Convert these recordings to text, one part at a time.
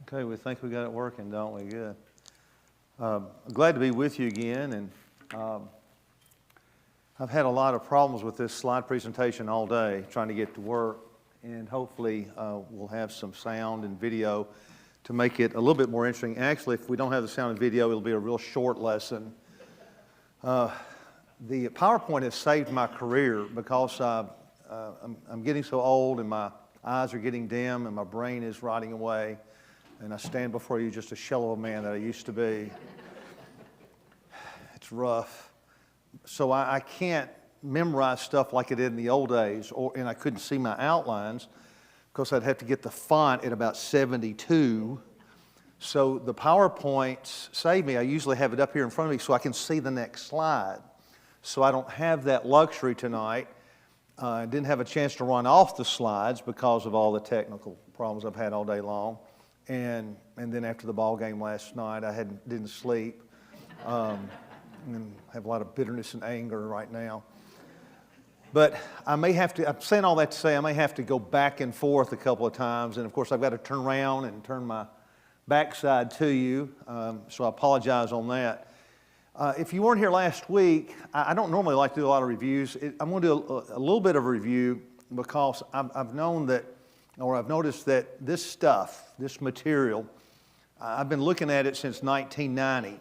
Okay, we think we got it working, don't we? Good. Glad to be with you again, and I've had a lot of problems with this slide presentation all day, trying to get to work, and hopefully we'll have some sound and video to make it a little bit more interesting. Actually, if we don't have the sound and video, it'll be a real short lesson. The PowerPoint has saved my career because I'm getting so old and my eyes are getting dim and my brain is rotting away, and I stand before you just a shell of a man that I used to be. It's rough. So I can't memorize stuff like I did in the old days, and I couldn't see my outlines because I'd have to get the font at about 72. So the PowerPoints save me. I usually have it up here in front of me so I can see the next slide. So I don't have that luxury tonight. I didn't have a chance to run off the slides because of all the technical problems I've had all day long. And then after the ball game last night, I didn't sleep. And have a lot of bitterness and anger right now. But I may have to, I'm saying all that to say I may have to go back and forth a couple of times. And of course, I've got to turn around and turn my backside to you. So I apologize on that. If you weren't here last week, I don't normally like to do a lot of reviews. I'm going to do a little bit of a review because I've noticed that this stuff, this material, I've been looking at it since 1990.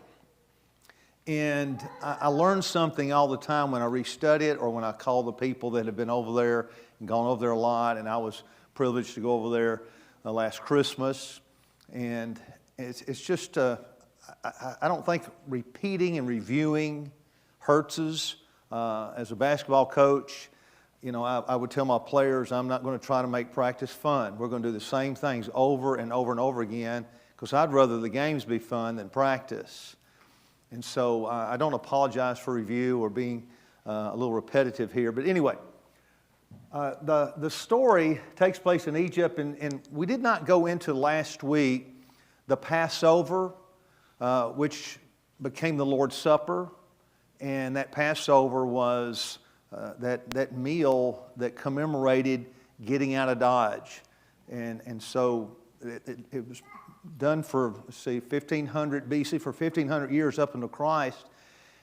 And I learn something all the time when I restudy it or when I call the people that have been over there and gone over there a lot. And I was privileged to go over there last Christmas. And it's just, I don't think repeating and reviewing hurts us. As a basketball coach, you know, I would tell my players, I'm not going to try to make practice fun. We're going to do the same things over and over and over again because I'd rather the games be fun than practice. And so I don't apologize for review or being a little repetitive here. But anyway, the story takes place in Egypt, and we did not go into last week the Passover, which became the Lord's Supper. And that Passover was that meal that commemorated getting out of Dodge. And so it was done for, let's see, 1500 BC, for 1500 years up until Christ,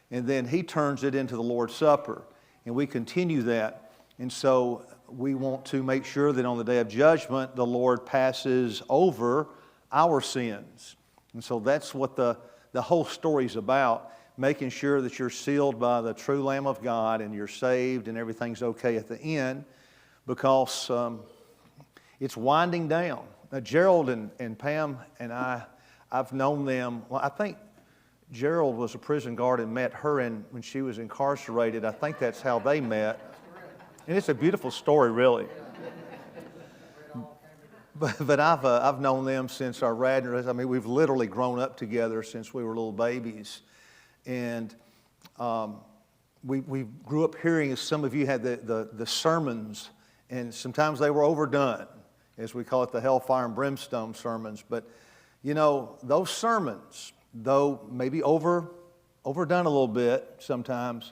and then he turns it into the Lord's Supper, and we continue that. And so we want to make sure that on the day of judgment, the Lord passes over our sins. And so that's what the whole story is about, making sure that you're sealed by the true Lamb of God and you're saved and everything's okay at the end, because it's winding down. Now, Gerald and Pam and I've known them. Well, I think Gerald was a prison guard and met her when she was incarcerated. I think that's how they met. And it's a beautiful story, really. But I've known them since our Radnor. I mean, we've literally grown up together since we were little babies. And we grew up hearing, as some of you had the sermons, and sometimes they were overdone, as we call it, the hellfire and brimstone sermons. But, you know, those sermons, though maybe overdone a little bit sometimes,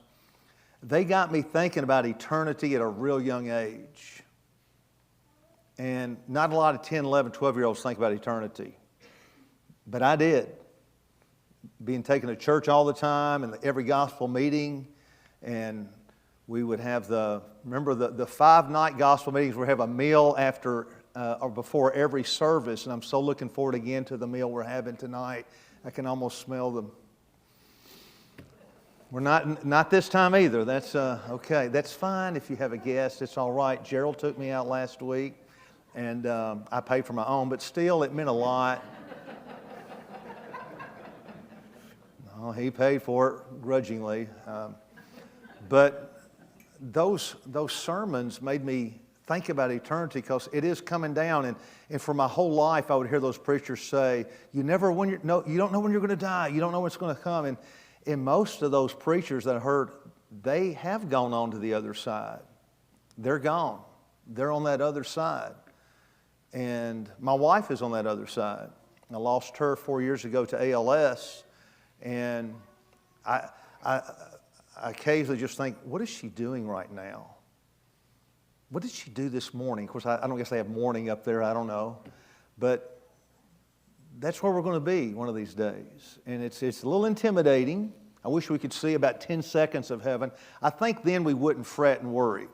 they got me thinking about eternity at a real young age. And not a lot of 10, 11, 12-year-olds think about eternity. But I did. Being taken to church all the time and every gospel meeting, and we would have remember the 5-night gospel meetings where we have a meal after or before every service, and I'm so looking forward again to the meal we're having tonight. I can almost smell them. We're not this time either. That's okay. That's fine if you have a guest. It's all right. Gerald took me out last week, and I paid for my own, but still, it meant a lot. No, he paid for it grudgingly, but those sermons made me think about eternity, because it is coming down. And for my whole life, I would hear those preachers say, you don't know when you're going to die. You don't know what's going to come. And most of those preachers that I heard, they have gone on to the other side. They're gone. They're on that other side. And my wife is on that other side. I lost her 4 years ago to ALS. And I occasionally just think, what is she doing right now? What did she do this morning? Of course, I don't guess they have morning up there. I don't know. But that's where we're going to be one of these days. And it's a little intimidating. I wish we could see about 10 seconds of heaven. I think then we wouldn't fret and worry.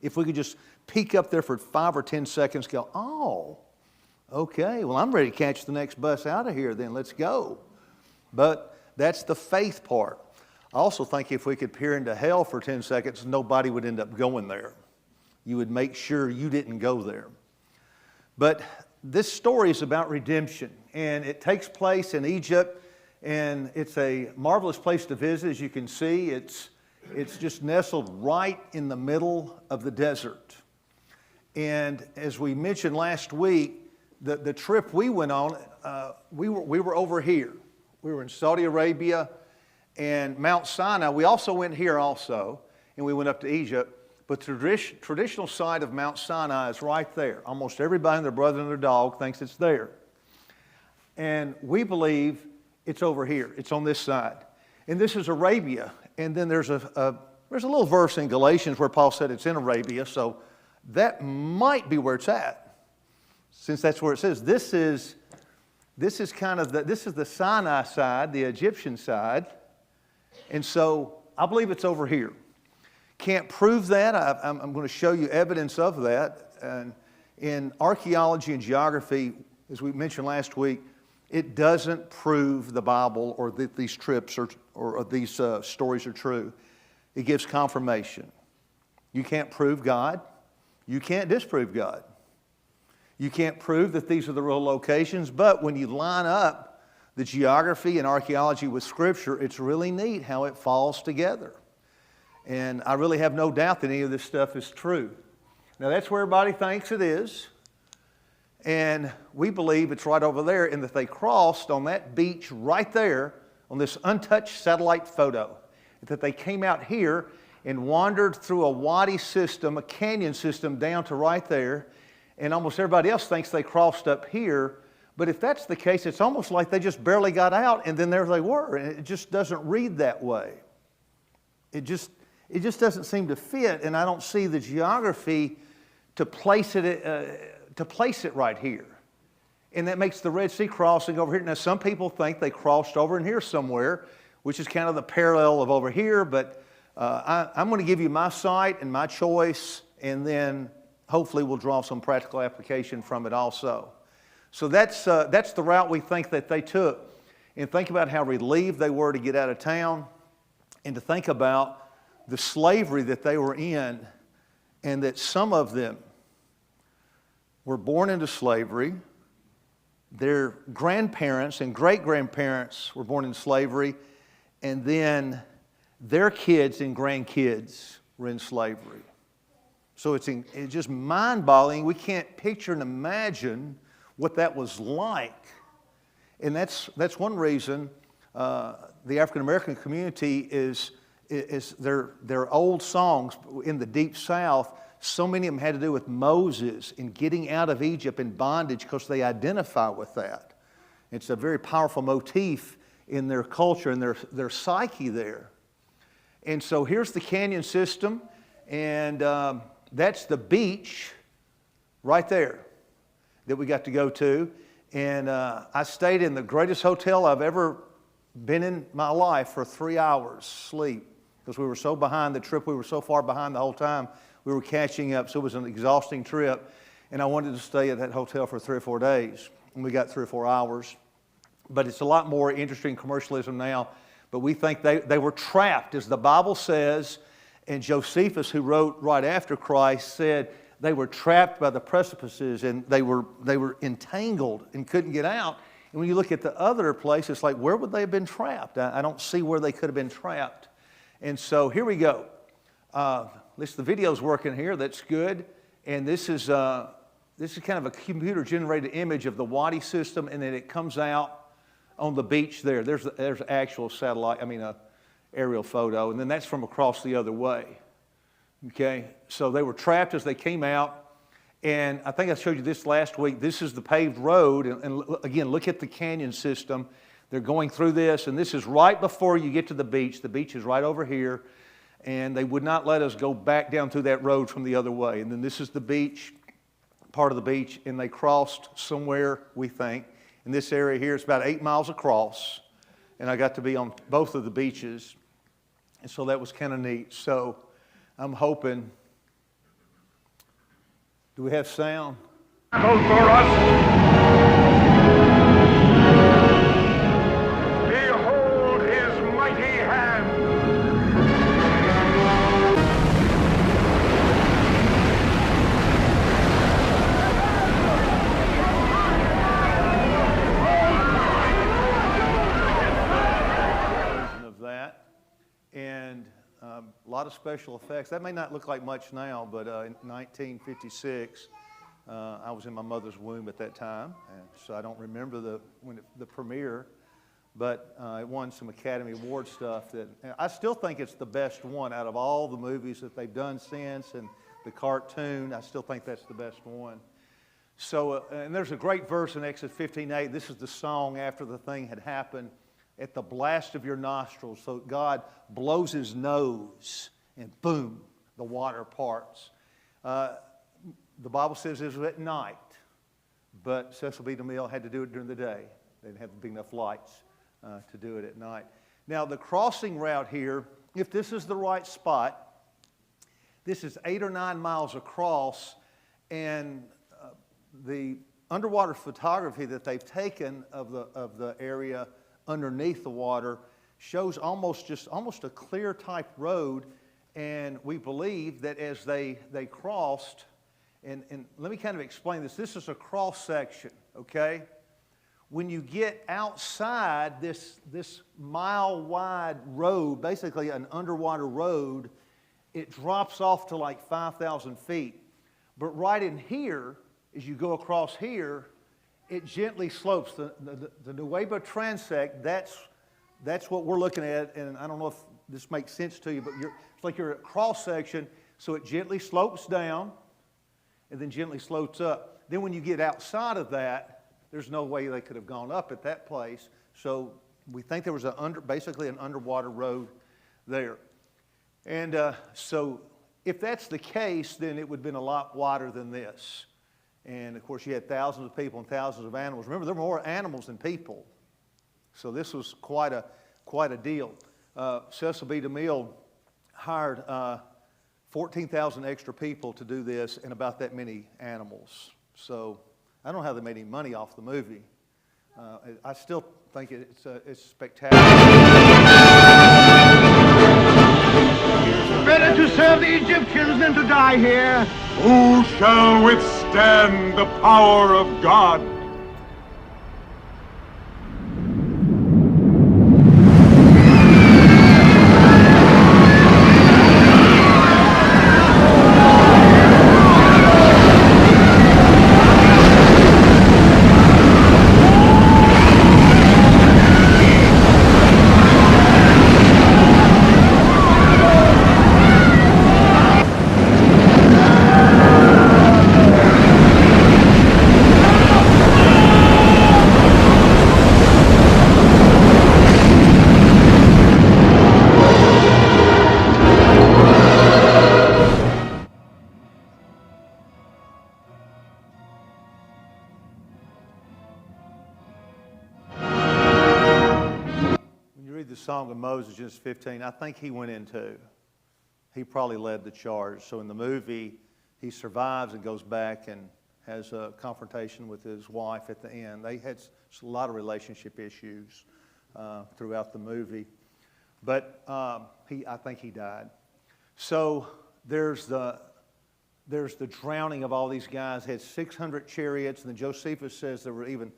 If we could just peek up there for 5 or 10 seconds, go, oh, okay, well, I'm ready to catch the next bus out of here then. Let's go. But that's the faith part. I also think if we could peer into hell for 10 seconds, nobody would end up going there. You would make sure you didn't go there. But this story is about redemption, and it takes place in Egypt, and it's a marvelous place to visit. As you can see, it's just nestled right in the middle of the desert. And as we mentioned last week, the trip we went on, we were over here. We were in Saudi Arabia and Mount Sinai. We also went here also, and we went up to Egypt. But the traditional site of Mount Sinai is right there. Almost everybody and their brother and their dog thinks it's there. And we believe it's over here. It's on this side. And this is Arabia. And then there's a little verse in Galatians where Paul said it's in Arabia. So that might be where it's at, since that's where it says. This is the Sinai side, the Egyptian side. And so I believe it's over here. Can't prove that. I'm going to show you evidence of that. And in archaeology and geography, as we mentioned last week, it doesn't prove the Bible or that these trips or these stories are true. It gives confirmation. You can't prove God. You can't disprove God. You can't prove that these are the real locations, but when you line up the geography and archaeology with Scripture, it's really neat how it falls together. And I really have no doubt that any of this stuff is true. Now, that's where everybody thinks it is. And we believe it's right over there, and that they crossed on that beach right there on this untouched satellite photo. That they came out here and wandered through a wadi system, a canyon system, down to right there. And almost everybody else thinks they crossed up here. But if that's the case, it's almost like they just barely got out, and then there they were. And it just doesn't read that way. It just doesn't seem to fit, and I don't see the geography to place it right here. And that makes the Red Sea crossing over here. Now, some people think they crossed over in here somewhere, which is kind of the parallel of over here, but I'm going to give you my site and my choice, and then hopefully we'll draw some practical application from it also. So that's the route we think that they took. And think about how relieved they were to get out of town, and to think about the slavery that they were in, and that some of them were born into slavery. Their grandparents and great-grandparents were born in slavery, and then their kids and grandkids were in slavery. So it's just mind-boggling. We can't picture and imagine what that was like. And that's one reason the African-American community is their old songs in the Deep South. So many of them had to do with Moses and getting out of Egypt in bondage because they identify with that. It's a very powerful motif in their culture and their psyche there. And so here's the canyon system, and that's the beach right there that we got to go to. And I stayed in the greatest hotel I've ever been in my life for 3 hours sleep, because we were so behind the trip. We were so far behind the whole time. We were catching up, so it was an exhausting trip. And I wanted to stay at that hotel for 3 or 4 days. And we got 3 or 4 hours. But it's a lot more interesting commercialism now. But we think they were trapped, as the Bible says. And Josephus, who wrote right after Christ, said they were trapped by the precipices, and they were entangled and couldn't get out. And when you look at the other place, it's like, where would they have been trapped? I don't see where they could have been trapped. And so here we go. At least the video's working here. That's good. And this is kind of a computer-generated image of the wadi system, and then it comes out on the beach there. There's actual satellite, aerial photo, and then that's from across the other way. Okay? So they were trapped as they came out. And I think I showed you this last week. This is the paved road. And again, look at the canyon system. They're going through this, and this is right before you get to the beach. The beach is right over here. And they would not let us go back down through that road from the other way. And then this is the beach, part of the beach, and they crossed somewhere, we think. in this area here. It's about 8 miles across, and I got to be on both of the beaches, and so that was kind of neat. So I'm hoping, do we have sound? Battle for us. Behold his mighty hand. Of that, and a lot of special effects. That may not look like much now, but in 1956, I was in my mother's womb at that time, and so I don't remember the premiere, but it won some Academy Award stuff. That I still think it's the best one out of all the movies that they've done since, and the cartoon. I still think that's the best one. So, and there's a great verse in Exodus 15:8. This is the song after the thing had happened. At the blast of your nostrils, so God blows his nose, and boom, the water parts. The Bible says it was at night, but Cecil B. DeMille had to do it during the day. They didn't have big enough lights to do it at night. Now, the crossing route here, if this is the right spot, this is 8 or 9 miles across, and the underwater photography that they've taken of the area underneath the water shows almost a clear type road, and we believe that as they crossed, and let me kind of explain this. This is a cross section, okay? When you get outside this mile wide road, basically an underwater road, it drops off to like 5,000 feet. But right in here, as you go across here, it gently slopes. The Nueva Transect, that's what we're looking at, and I don't know if this makes sense to you, but it's like you're at cross section, so it gently slopes down and then gently slopes up. Then when you get outside of that, there's no way they could have gone up at that place, so we think there was basically an underwater road there. And so if that's the case, then it would have been a lot wider than this. And, of course, you had thousands of people and thousands of animals. Remember, there were more animals than people. So this was quite a deal. Cecil B. DeMille hired 14,000 extra people to do this and about that many animals. So I don't know how they made any money off the movie. I still think it's spectacular. Better to serve the Egyptians than to die here. Who shall withstand the power of God? Song of Moses, Genesis 15, I think he went in too. He probably led the charge. So in the movie, he survives and goes back and has a confrontation with his wife at the end. They had a lot of relationship issues throughout the movie. But I think he died. So there's the drowning of all these guys. Had 600 chariots, and then Josephus says there were even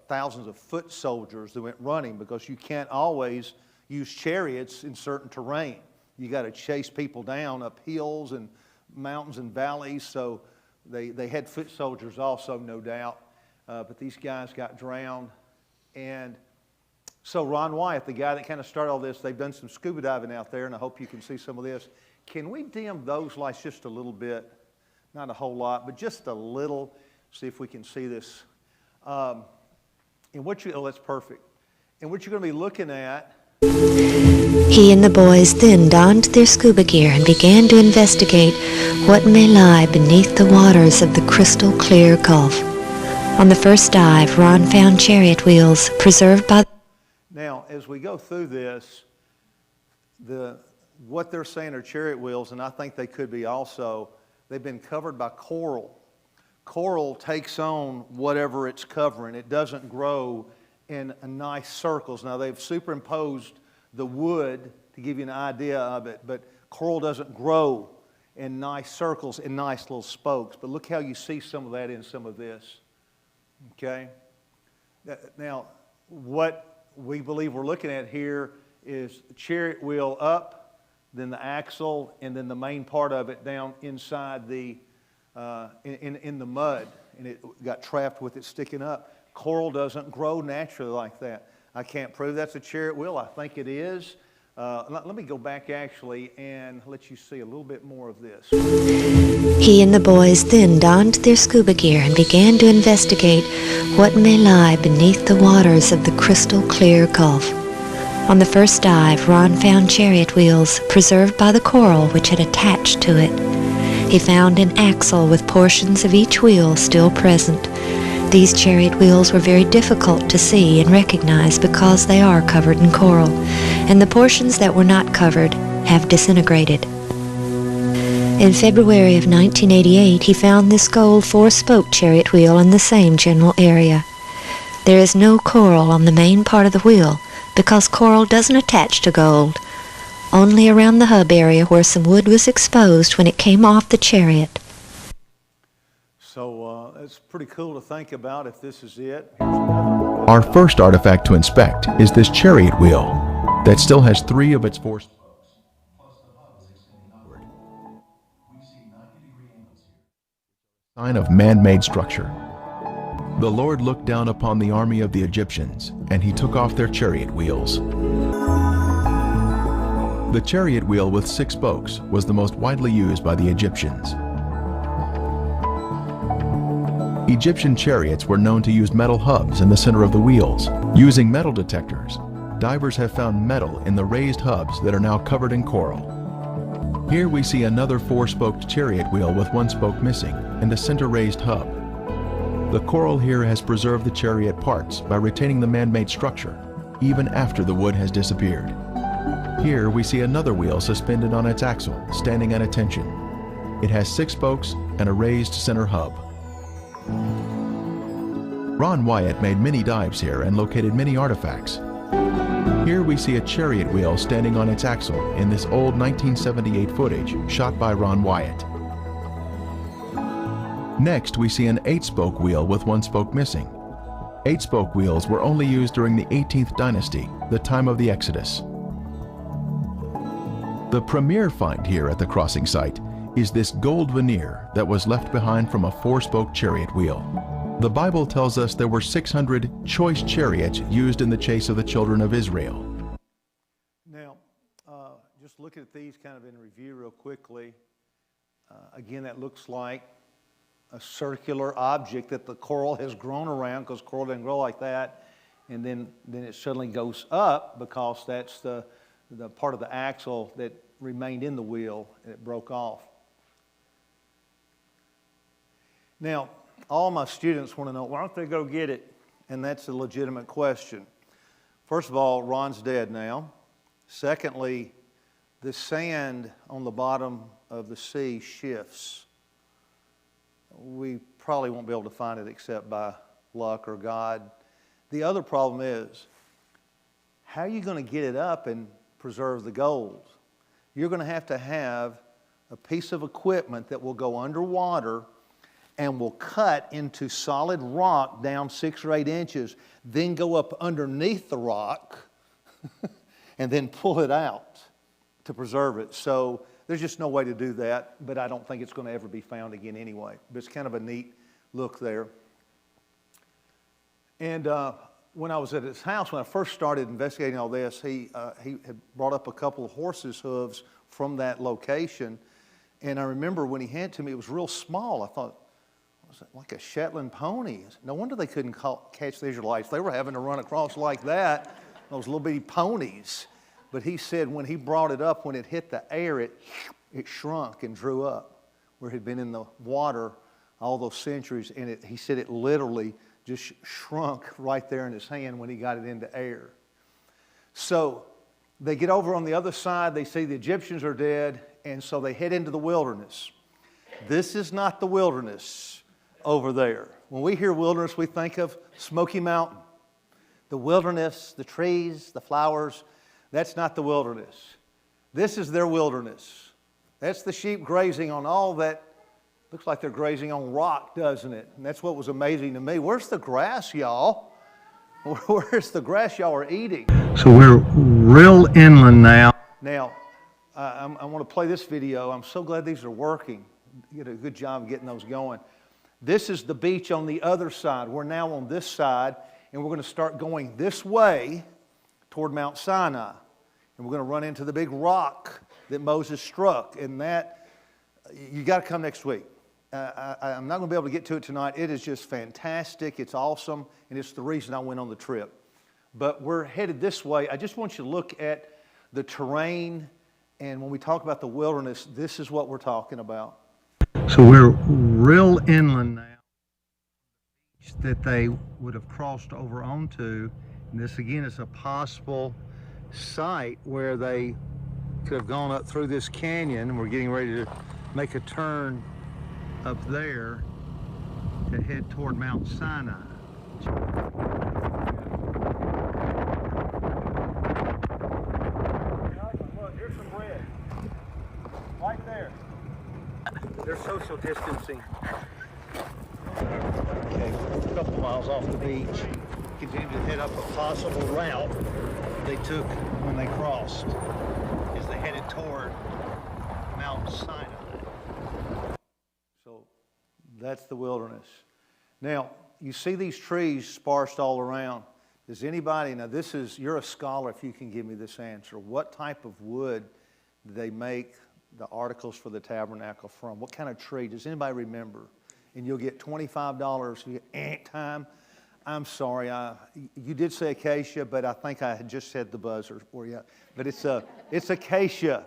thousands of foot soldiers that went running, because you can't always use chariots in certain terrain. You got to chase people down up hills and mountains and valleys. So they had foot soldiers also, no doubt. But these guys got drowned. And so Ron Wyatt, the guy that kind of started all this, they've done some scuba diving out there, and I hope you can see some of this. Can we dim those lights just a little bit? Not a whole lot, but just a little. See if we can see this. That's perfect. And what you're going to be looking at. He and the boys then donned their scuba gear and began to investigate what may lie beneath the waters of the crystal clear Gulf. On the first dive, Ron found chariot wheels preserved by... Now, as we go through this, what they're saying are chariot wheels, and I think they could be also, they've been covered by coral. Coral takes on whatever it's covering. It doesn't grow in nice circles. Now, they've superimposed the wood to give you an idea of it, but coral doesn't grow in nice circles, in nice little spokes. But look how you see some of that in some of this. Okay? Now, what we believe we're looking at here is the chariot wheel up, then the axle, and then the main part of it down inside the in the mud, and it got trapped with it sticking up. Coral doesn't grow naturally like that. I can't prove that's a chariot wheel. I think it is. Let me go back actually and let you see a little bit more of this. He and the boys then donned their scuba gear and began to investigate what may lie beneath the waters of the crystal clear Gulf. On the first dive, Ron found chariot wheels preserved by the coral which had attached to it. He found an axle with portions of each wheel still present. These chariot wheels were very difficult to see and recognize because they are covered in coral, and the portions that were not covered have disintegrated. In February of 1988, he found this gold four-spoke chariot wheel in the same general area. There is no coral on the main part of the wheel because coral doesn't attach to gold, only around the hub area where some wood was exposed when it came off the chariot. So it's pretty cool to think about if this is it. Here's another. Our first artifact to inspect is this chariot wheel that still has 3 of its 4 spokes, plus the hub is extending upward. We see 90-degree angles here. Sign of man-made structure. The Lord looked down upon the army of the Egyptians, and he took off their chariot wheels. The chariot wheel with 6 spokes was the most widely used by the Egyptians. Egyptian chariots were known to use metal hubs in the center of the wheels. Using metal detectors, divers have found metal in the raised hubs that are now covered in coral. Here we see another 4-spoked chariot wheel with 1 spoke missing and a center raised hub. The coral here has preserved the chariot parts by retaining the man-made structure, even after the wood has disappeared. Here we see another wheel suspended on its axle, standing at attention. It has 6 spokes and a raised center hub. Ron Wyatt made many dives here and located many artifacts. Here we see a chariot wheel standing on its axle in this old 1978 footage shot by Ron Wyatt. Next we see an 8-spoke wheel with 1 spoke missing. 8-spoke wheels were only used during the 18th dynasty, the time of the Exodus. The premier find here at the crossing site is this gold veneer that was left behind from a 4-spoke chariot wheel. The Bible tells us there were 600 choice chariots used in the chase of the children of Israel. Now, just looking at these kind of in review real quickly, again, that looks like a circular object that the coral has grown around, because coral doesn't grow like that, and then it suddenly goes up because that's the part of the axle that remained in the wheel and it broke off. Now, all my students want to know, why don't they go get it? And that's a legitimate question. First of all, Ron's dead now. Secondly, the sand on the bottom of the sea shifts. We probably won't be able to find it except by luck or God. The other problem is, how are you going to get it up and preserve the gold? You're going to have a piece of equipment that will go underwater and will cut into solid rock down 6 or 8 inches, then go up underneath the rock and then pull it out to preserve it. So there's just no way to do that, but I don't think it's going to ever be found again anyway. But it's kind of a neat look there. And when I was at his house, when I first started investigating all this, he had brought up a couple of horses' hooves from that location. And I remember when he handed it to me, it was real small. I thought, was it like a Shetland pony? No wonder they couldn't catch the Israelites. They were having to run across like that, those little bitty ponies. But he said when he brought it up, when it hit the air, it shrunk and drew up, where it had been in the water all those centuries. And he said it literally just shrunk right there in his hand when he got it into air. So they get over on the other side, they see the Egyptians are dead, and so they head into the wilderness. This is not the wilderness over there. When we hear wilderness, we think of Smoky Mountain. The wilderness, the trees, the flowers, that's not the wilderness. This is their wilderness. That's the sheep grazing on all that. Looks like they're grazing on rock, doesn't it? And that's what was amazing to me. Where's the grass, y'all? Where's the grass y'all are eating? So we're real inland now. Now, I want to play this video. I'm so glad these are working. You did a good job of getting those going. This is the beach on the other side. We're now on this side, and we're going to start going this way toward Mount Sinai. And we're going to run into the big rock that Moses struck. And that, you got to come next week. I'm not going to be able to get to it tonight. It is just fantastic. It's awesome. And it's the reason I went on the trip. But we're headed this way. I just want you to look at the terrain. And when we talk about the wilderness, this is what we're talking about. So we're real inland now that they would have crossed over onto. And this again is a possible site where they could have gone up through this canyon. We're getting ready to make a turn up there to head toward Mount Sinai. Look, here's some bread. Right there. They're social distancing. Okay, a couple miles off the beach. Continue to head up a possible route they took when they crossed as they headed toward Mount Sinai. So that's the wilderness. Now, you see these trees sparsed all around. Does anybody, now this is, you're a scholar if you can give me this answer. What type of wood did they make the articles for the tabernacle from? What kind of tree? Does anybody remember? And you'll get $25 if you get time. I'm sorry, you did say acacia, but I think I had just said the buzzer for you. But it's acacia.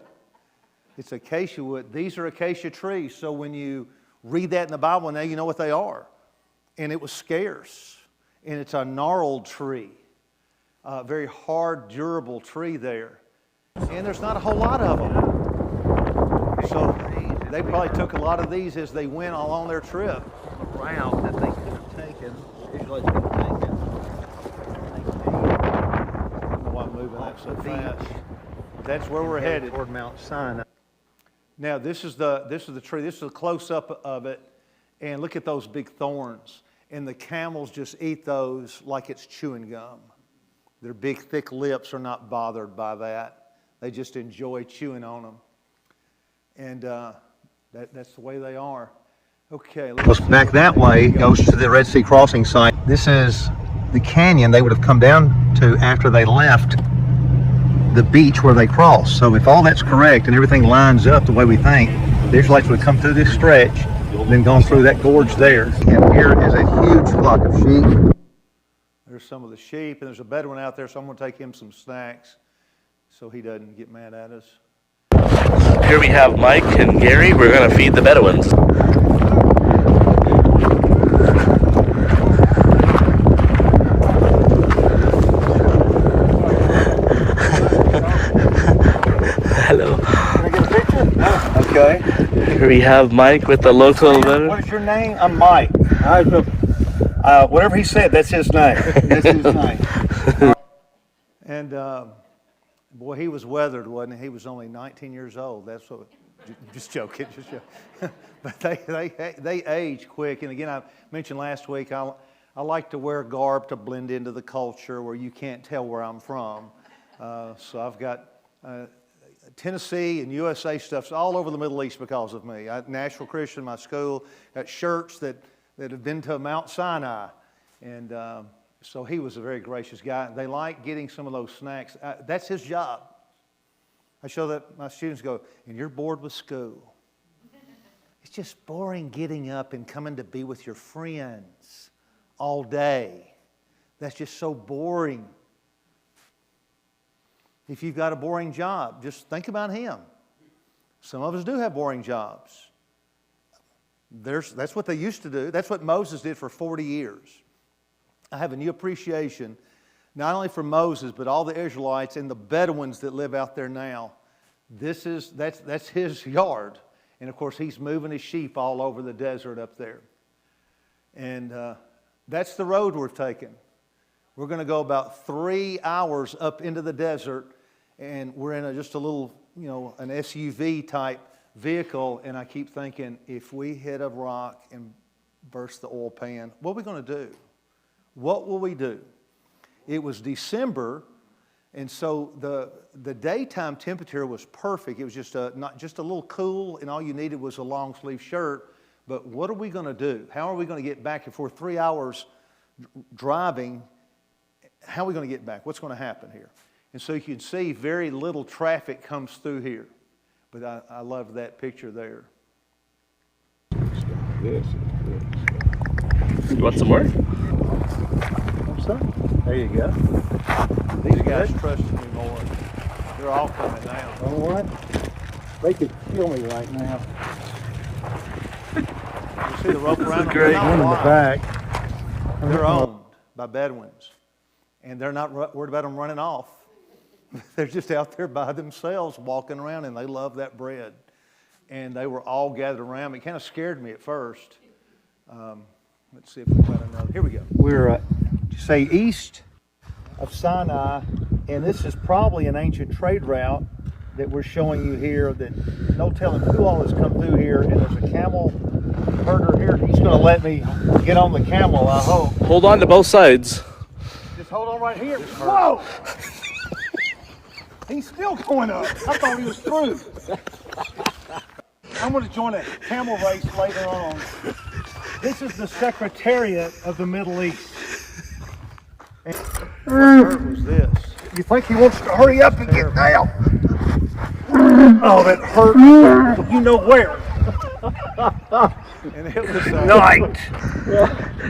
It's acacia wood. These are acacia trees. So when you read that in the Bible, now you know what they are. And it was scarce. And it's a gnarled tree. A very hard, durable tree there. And there's not a whole lot of them. So they probably took a lot of these as they went along their trip. A route that they could have taken. Usually it's been taken. I don't know why I'm moving that so fast. That's where we're headed. Toward Mount Sinai. Now this is the tree. This is a close-up of it. And look at those big thorns. And the camels just eat those like it's chewing gum. Their big, thick lips are not bothered by that. They just enjoy chewing on them. And that's the way they are. Okay. Let's back that way, goes to the Red Sea crossing site. This is the canyon they would have come down to after they left the beach where they crossed. So if all that's correct and everything lines up the way we think, the Israelites would have come through this stretch, then gone through that gorge there. And here is a huge flock of sheep. There's some of the sheep, and there's a Bedouin out there, so I'm going to take him some snacks so he doesn't get mad at us. Here we have Mike and Gary. We're going to feed the Bedouins. Hello. Can I get a picture? Okay. Here we have Mike with the local. What is your name? I'm Mike. Whatever he said, that's his name. That's his name. And boy, he was weathered, wasn't he? He was only 19 years old. That's what. Just joking, just joking. But they age quick. And again, I mentioned last week, I like to wear garb to blend into the culture where you can't tell where I'm from. So I've got Tennessee and USA stuff all over the Middle East because of me. Nashville Christian, my school, got shirts that have been to Mount Sinai. And so he was a very gracious guy. They like getting some of those snacks. That's his job. I show that my students go, and you're bored with school. It's just boring getting up and coming to be with your friends all day. That's just so boring. If you've got a boring job, just think about him. Some of us do have boring jobs. That's what they used to do. That's what Moses did for 40 years. I have a new appreciation, not only for Moses, but all the Israelites and the Bedouins that live out there now. That's his yard. And of course, he's moving his sheep all over the desert up there. And that's the road we're taking. We're going to go about 3 hours up into the desert, and we're in just a little, an SUV type vehicle. And I keep thinking, if we hit a rock and burst the oil pan, what are we going to do? What will we do? It was December, and so the daytime temperature was perfect. It was just not just a little cool, and all you needed was a long sleeve shirt. But what are we going to do? How are we going to get back if we're 3 hours driving? How are we going to get back? What's going to happen here? And so you can see very little traffic comes through here. But I love that picture there. This is good. You want some more? There you go. These guys trusted me more. They're all coming down. You know what? They could kill me right now. You see the rope around them? great. They're not One in the wild. back. They're owned by Bedouins. And they're not worried about them running off. They're just out there by themselves walking around, and they love that bread. And they were all gathered around me. It kind of scared me at first. Let's see if we've got another. Here we go. We're, say, east of Sinai, and this is probably an ancient trade route that we're showing you here that no telling who all has come through here. And there's a camel herder here. He's going to let me get on the camel, I hope. Hold on to both sides. Just hold on right here. Whoa! He's still going up. I thought he was through. I'm going to join a camel race later on. This is the Secretariat of the Middle East. What hurt was this? You think he wants to hurry up and get down? Oh, that hurt. You know where? And it was Night.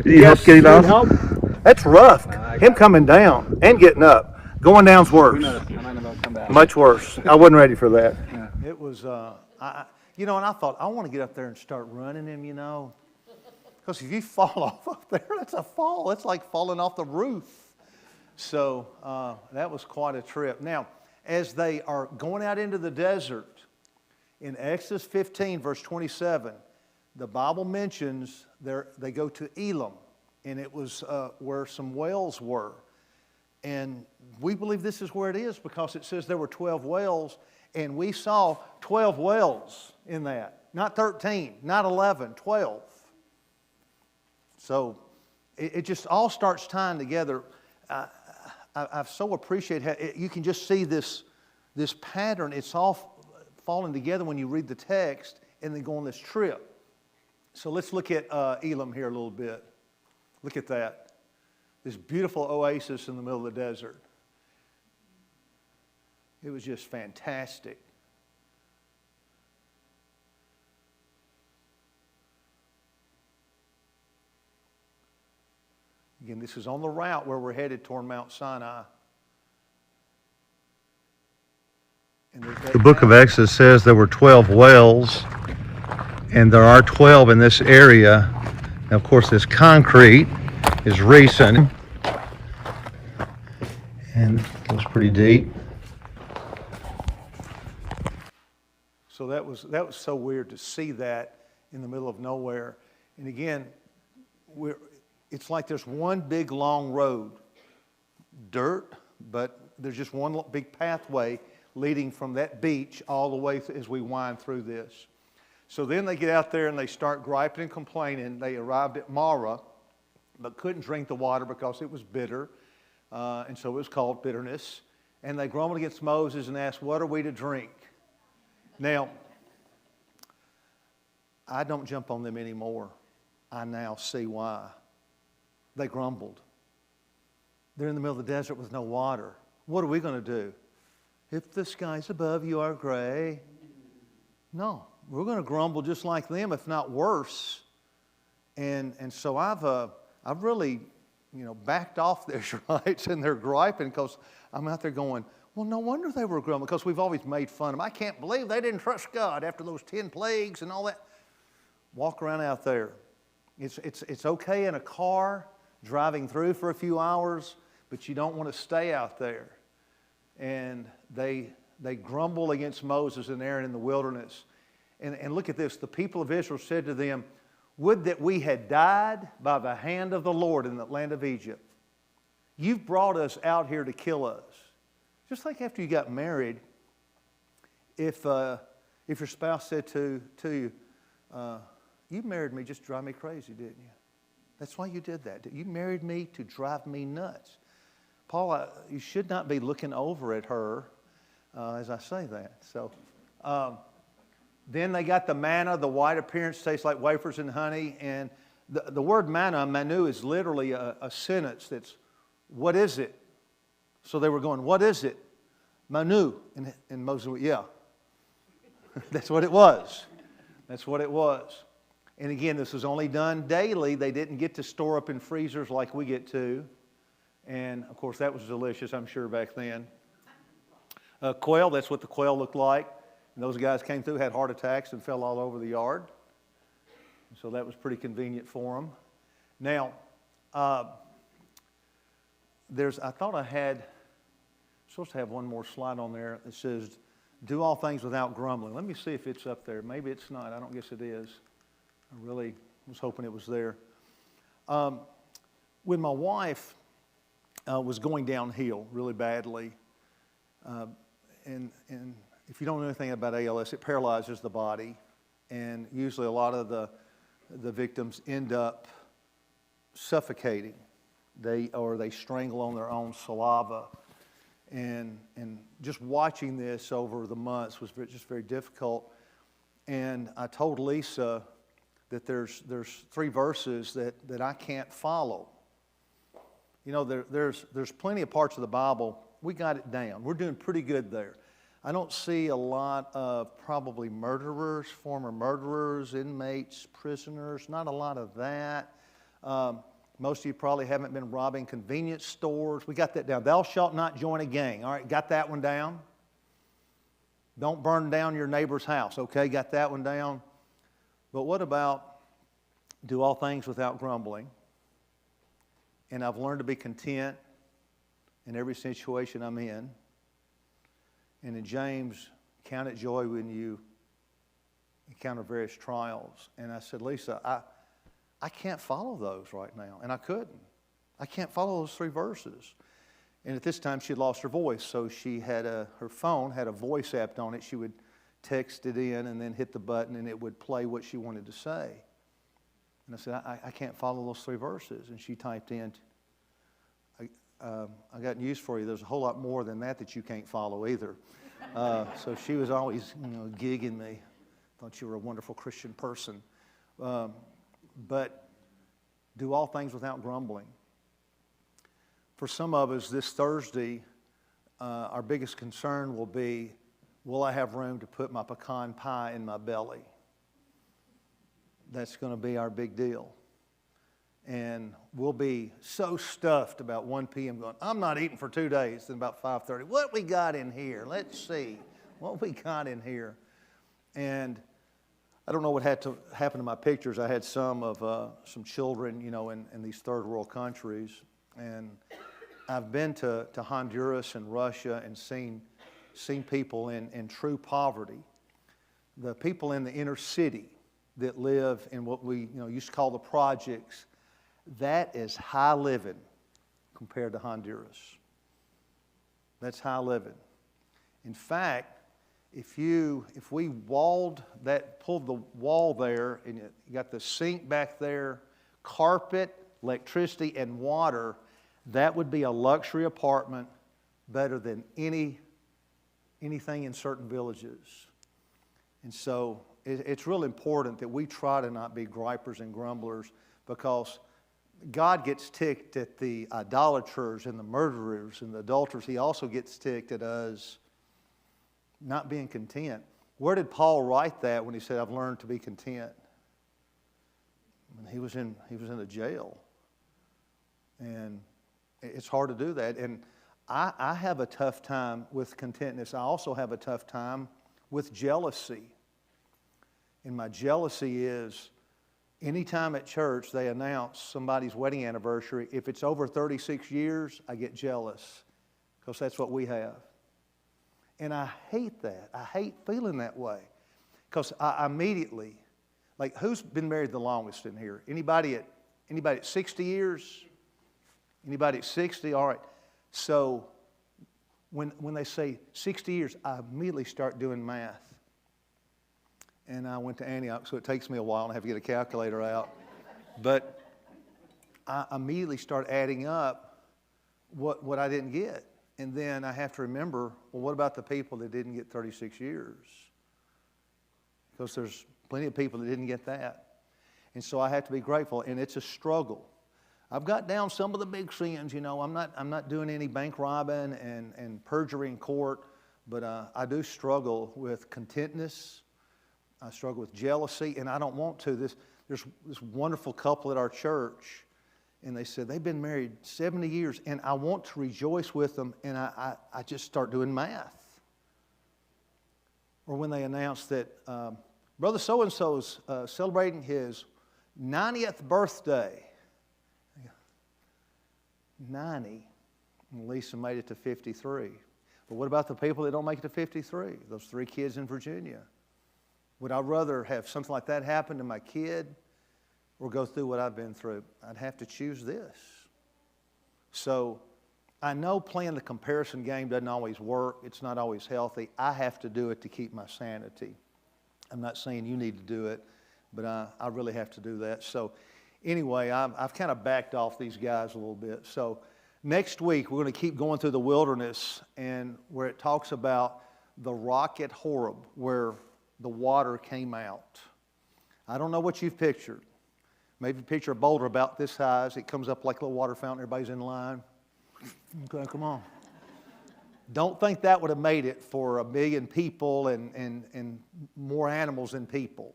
Did you help getting off? That's rough. Him coming down and getting up. Going down's worse. Much worse. I wasn't ready for that. It was, and I thought, I want to get up there and start running him, Because if you fall off up there, that's a fall. It's like falling off the roof. So that was quite a trip. Now, as they are going out into the desert, in Exodus 15, verse 27, the Bible mentions they go to Elim, and it was where some wells were. And we believe this is where it is because it says there were 12 wells, and we saw 12 wells in that. Not 13, not 11, 12. So it just all starts tying together. I so appreciate how you can just see this pattern. It's all falling together when you read the text and then go on this trip. So let's look at Elim here a little bit. Look at that. This beautiful oasis in the middle of the desert. It was just fantastic. Again, this is on the route where we're headed toward Mount Sinai. And The book of Exodus says there were 12 wells, and there are 12 in this area. Now, of course, this concrete is recent, and it goes pretty deep. So that was so weird to see that in the middle of nowhere. And again, it's like there's one big long road, dirt, but there's just one big pathway leading from that beach all the way as we wind through this. So then they get out there and they start griping and complaining. They arrived at Marah, but couldn't drink the water because it was bitter, and so it was called bitterness. And they grumbled against Moses and asked, "What are we to drink?" Now, I don't jump on them anymore. I now see why. They grumbled. They're in the middle of the desert with no water. What are we going to do? If the skies above you are gray. No, we're going to grumble just like them, if not worse. And so I've really, backed off the Israelites and they're griping because I'm out there going, well, no wonder they were grumbling because we've always made fun of them. I can't believe they didn't trust God after those 10 plagues and all that. Walk around out there. It's okay in a car driving through for a few hours, but you don't want to stay out there. And they grumble against Moses and Aaron in the wilderness. And look at this. The people of Israel said to them, would that we had died by the hand of the Lord in the land of Egypt. You've brought us out here to kill us. Just think after you got married, if your spouse said to you, you married me just to drive me crazy, didn't you? That's why you did that. You married me to drive me nuts. Paul, you should not be looking over at her as I say that. So then they got the manna. The white appearance tastes like wafers and honey. And the word manna, manu, is literally a sentence that's, what is it? So they were going, what is it? Manu. And Moses went, yeah. That's what it was. That's what it was. And again, this was only done daily. They didn't get to store up in freezers like we get to. And, of course, that was delicious, I'm sure, back then. Quail, that's what the quail looked like. And those guys came through, had heart attacks, and fell all over the yard. So that was pretty convenient for them. Now, I thought I had, supposed to have one more slide on there that says, do all things without grumbling. Let me see if it's up there. Maybe it's not. I don't guess it is. I really was hoping it was there. When my wife was going downhill really badly, and if you don't know anything about ALS, it paralyzes the body, and usually a lot of the victims end up suffocating. They strangle on their own saliva, and just watching this over the months was just very difficult. And I told Lisa that there's 3 verses that I can't follow. You know, there's plenty of parts of the Bible, we got it down. We're doing pretty good there. I don't see a lot of probably murderers, former murderers, inmates, prisoners, not a lot of that. Most of you probably haven't been robbing convenience stores. We got that down. Thou shalt not join a gang. All right, got that one down. Don't burn down your neighbor's house. Okay, got that one down. But what about do all things without grumbling? And I've learned to be content in every situation I'm in. And in James, count it joy when you encounter various trials. And I said, Lisa, I can't follow those right now. And I couldn't. I can't follow those 3 verses. And at this time, she had lost her voice. So she had her phone had a voice app on it. She would text it in and then hit the button, and it would play what she wanted to say. And I said, I can't follow those 3 verses. And she typed in, I got news for you. There's a whole lot more than that you can't follow either. So she was always, gigging me. Thought you were a wonderful Christian person. But do all things without grumbling. For some of us this Thursday, our biggest concern will be, will I have room to put my pecan pie in my belly? That's going to be our big deal. And we'll be so stuffed about 1 p.m. going, I'm not eating for 2 days. Then about 5:30, what we got in here? Let's see what we got in here. And I don't know what had to happen to my pictures. I had some of some children, in these third world countries. And I've been to Honduras and Russia and seen people in true poverty. The people in the inner city that live in what we used to call the projects, that is high living compared to Honduras. That's high living. In fact, if we pulled the wall there, and you got the sink back there, carpet, electricity, and water, that would be a luxury apartment better than anything in certain villages. And so it's real important that we try to not be gripers and grumblers, because God gets ticked at the idolaters and the murderers and the adulterers. He also gets ticked at us not being content. Where did Paul write that when he said, I've learned to be content? He was in a jail. And it's hard to do that. And I have a tough time with contentness. I also have a tough time with jealousy. And my jealousy is Anytime at church they announce somebody's wedding anniversary, if it's over 36 years, I get jealous because that's what we have. And I hate that. I hate feeling that way because I immediately, like, who's been married the longest in here? Anybody at 60 years? Anybody at 60? All right. So when they say 60 years, I immediately start doing math. And I went to Antioch, so it takes me a while and I have to get a calculator out. But I immediately start adding up what I didn't get. And then I have to remember, well, what about the people that didn't get 36 years? Because there's plenty of people that didn't get that. And so I have to be grateful, and it's a struggle. I've got down some of the big sins, you know. I'm not doing any bank robbing and perjury in court, but I do struggle with contentness. I struggle with jealousy, and I don't want to. There's this wonderful couple at our church, and they said they've been married 70 years, and I want to rejoice with them, and I just start doing math. Or when they announced that Brother so-and-so's celebrating his 90th birthday. 90. And Lisa made it to 53. But what about the people that don't make it to 53? Those 3 kids in Virginia. Would I rather have something like that happen to my kid or go through what I've been through? I'd have to choose this. So I know playing the comparison game doesn't always work. It's not always healthy. I have to do it to keep my sanity. I'm not saying you need to do it, but I really have to do that. So anyway, I've kind of backed off these guys a little bit. So next week, we're going to keep going through the wilderness and where it talks about the rock at Horeb, where the water came out. I don't know what you've pictured. Maybe picture a boulder about this size. It comes up like a little water fountain. Everybody's in line. Okay, come on. Don't think that would have made it for 1 million people and more animals than people.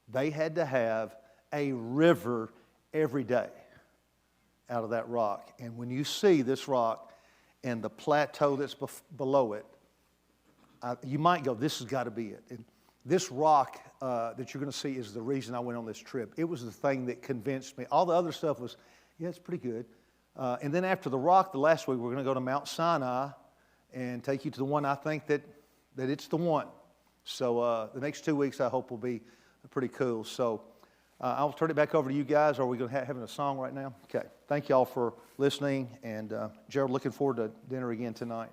They had to have a river every day out of that rock. And when you see this rock and the plateau that's below it, you might go, this has got to be it. And this rock that you're going to see is the reason I went on this trip. It was the thing that convinced me. All the other stuff was, yeah, it's pretty good. And then after the rock, the last week, we're going to go to Mount Sinai and take you to the one I think that it's the one. So the next 2 weeks, I hope, will be pretty cool. So I'll turn it back over to you guys. Are we going to having a song right now? Okay. Thank you all for listening. And Gerald, looking forward to dinner again tonight.